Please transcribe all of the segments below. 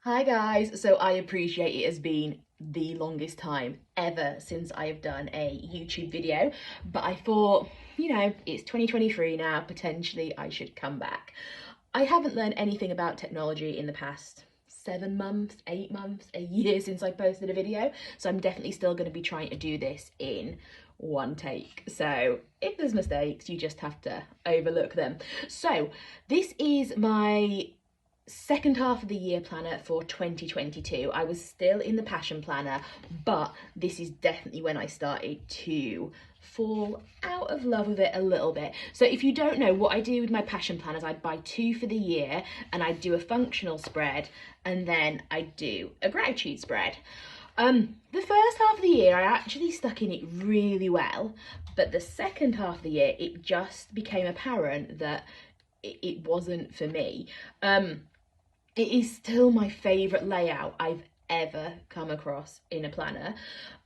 Hi guys, so I appreciate it has been the longest time ever since I have done a YouTube video, but I thought, it's 2023 now, potentially I should come back. I haven't learned anything about technology in the past 7 months, 8 months, a year since I posted a video, so I'm definitely still going to be trying to do this in one take. So if there's mistakes, you just have to overlook them. So this is my second half of the year planner for 2022. I was still in the passion planner, but this is definitely when I started to fall out of love with it a little bit. So if you don't know what I do with my passion planners, I'd buy two for the year and I'd do a functional spread and then I'd do a gratitude spread. The first half of the year I actually stuck in it really well, but the second half of the year it just became apparent that it wasn't for me. It is still my favourite layout I've ever come across in a planner,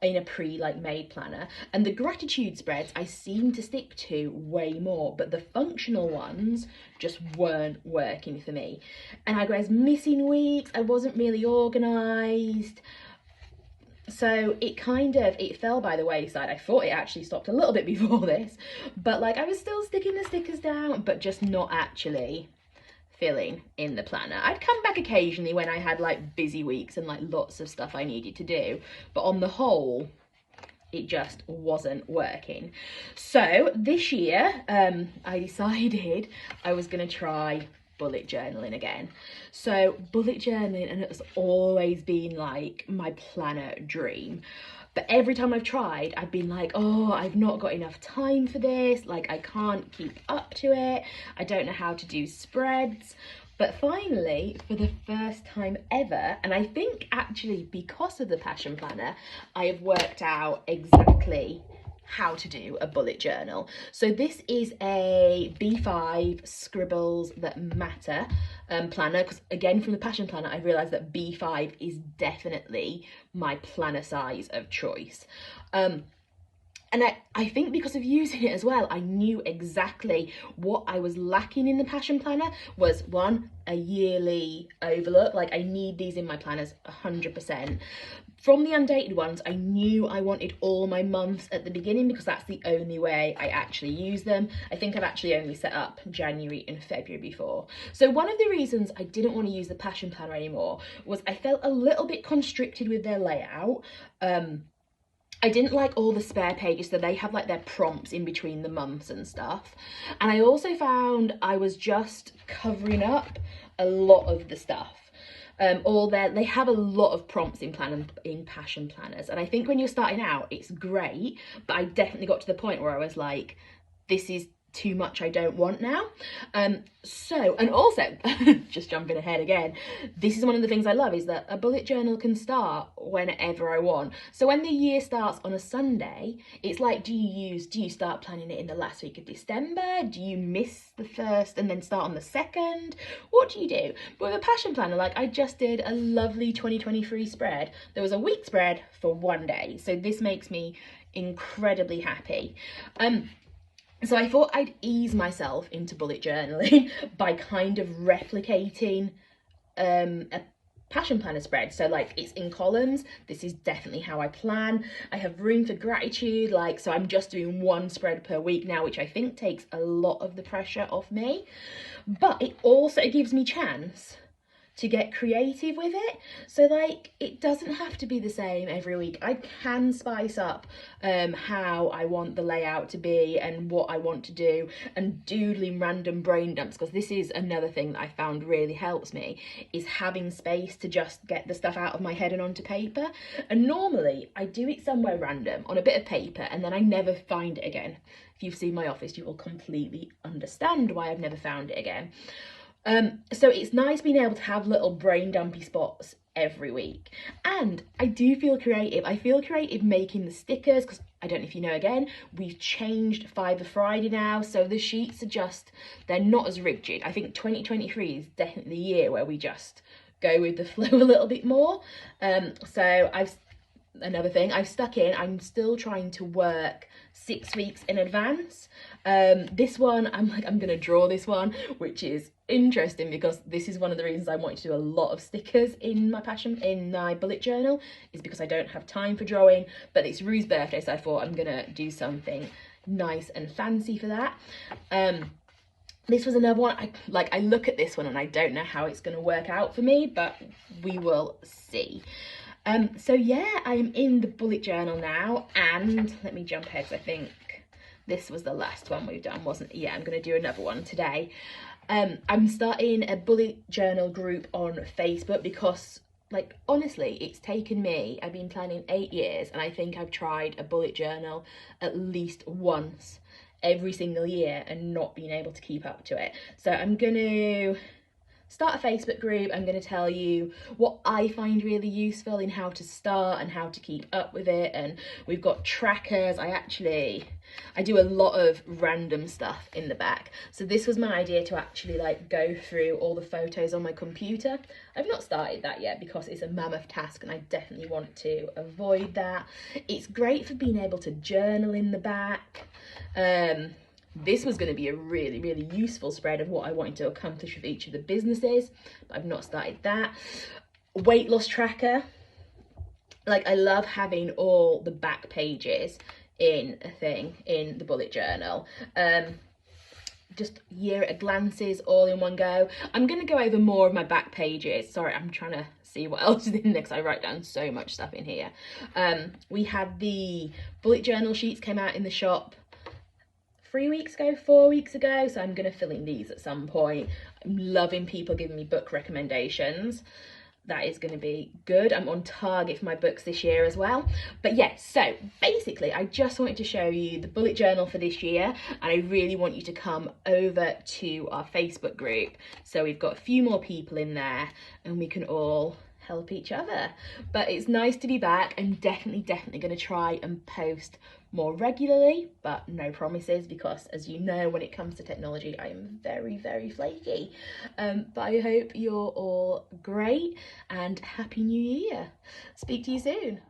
in a made planner. And the gratitude spreads I seem to stick to way more, but the functional ones just weren't working for me. And I was missing weeks, I wasn't really organised. So it fell by the wayside. I thought it actually stopped a little bit before this, but I was still sticking the stickers down, but just not actually filling in the planner. I'd come back occasionally when I had busy weeks and lots of stuff I needed to do, but on the whole it just wasn't working. So this year I decided I was going to try bullet journaling again. So bullet journaling, and it's always been my planner dream. But every time I've tried, I've been oh, I've not got enough time for this. I can't keep up to it. I don't know how to do spreads. But finally, for the first time ever, and I think actually because of the Passion Planner, I have worked out exactly how to do a bullet journal. So this is a B5 Scribbles That Matter planner, because again from the Passion Planner I realised that B5 is definitely my planner size of choice. And I think because of using it as well, I knew exactly what I was lacking in the Passion Planner was one, a yearly overlook. I need these in my planners 100%. From the undated ones, I knew I wanted all my months at the beginning because that's the only way I actually use them. I think I've actually only set up January and February before. So one of the reasons I didn't want to use the Passion Planner anymore was I felt a little bit constricted with their layout. I didn't like all the spare pages, so they have their prompts in between the months and stuff. And I also found I was just covering up a lot of the stuff. They have a lot of prompts in passion planners, and I think when you're starting out it's great, but I definitely got to the point where I was like, this is too much, I don't want now. And also just jumping ahead again, this is one of the things I love, is that a bullet journal can start whenever I want. So when the year starts on a Sunday, it's do you start planning it in the last week of December? Do you miss the first and then start on the second? What do you do? But with a Passion Planner, I just did a lovely 2023 spread. There was a week spread for one day, so this makes me incredibly happy. So I thought I'd ease myself into bullet journaling by kind of replicating a Passion Planner spread. So it's in columns. This is definitely how I plan. I have room for gratitude, so I'm just doing one spread per week now, which I think takes a lot of the pressure off me. But it also gives me chance to get creative with it. So it doesn't have to be the same every week. I can spice up how I want the layout to be and what I want to do, and doodling random brain dumps, because this is another thing that I found really helps me, is having space to just get the stuff out of my head and onto paper. And normally I do it somewhere random on a bit of paper and then I never find it again. If you've seen my office, you will completely understand why I've never found it again. So it's nice being able to have little brain dumpy spots every week. And I do feel creative. I feel creative making the stickers, because I don't know if you know, again, we've changed Fibre Friday now, so the sheets are they're not as rigid. I think 2023 is definitely the year where we just go with the flow a little bit more. Another thing I've stuck in, I'm still trying to work 6 weeks in advance. This one, I'm gonna draw this one, which is interesting because this is one of the reasons I wanted to do a lot of stickers in my bullet journal, is because I don't have time for drawing, but it's Rue's birthday, so I thought I'm gonna do something nice and fancy for that. This was another one, I look at this one and I don't know how it's gonna work out for me, but we will see. So yeah, I'm in the bullet journal now, and let me jump ahead, 'cause I think this was the last one we've done, wasn't it? Yeah, I'm going to do another one today. I'm starting a bullet journal group on Facebook because, like, honestly, it's taken me, I've been planning 8 years, and I think I've tried a bullet journal at least once every single year and not been able to keep up to it. So I'm going to start a Facebook group. I'm going to tell you what I find really useful in how to start and how to keep up with it. And we've got trackers. I do a lot of random stuff in the back. So this was my idea, to actually like go through all the photos on my computer. I've not started that yet because it's a mammoth task and I definitely want to avoid that. It's great for being able to journal in the back. This was going to be a really, really useful spread of what I wanted to accomplish with each of the businesses, but I've not started that. Weight loss tracker. Like, I love having all the back pages in a thing in the bullet journal. Just year at a glances all in one go. I'm going to go over more of my back pages. Sorry, I'm trying to see what else is in there because I write down so much stuff in here. We had the bullet journal sheets came out in the shop 4 weeks ago, so I'm going to fill in these at some point. I'm loving people giving me book recommendations. That is going to be good. I'm on target for my books this year as well. But yes, so basically I just wanted to show you the bullet journal for this year, and I really want you to come over to our Facebook group. So we've got a few more people in there and we can all help each other. But it's nice to be back. I'm definitely going to try and post more regularly, but no promises, because as you know, when it comes to technology, I am very, very flaky. But I hope you're all great and Happy New Year. Speak to you soon.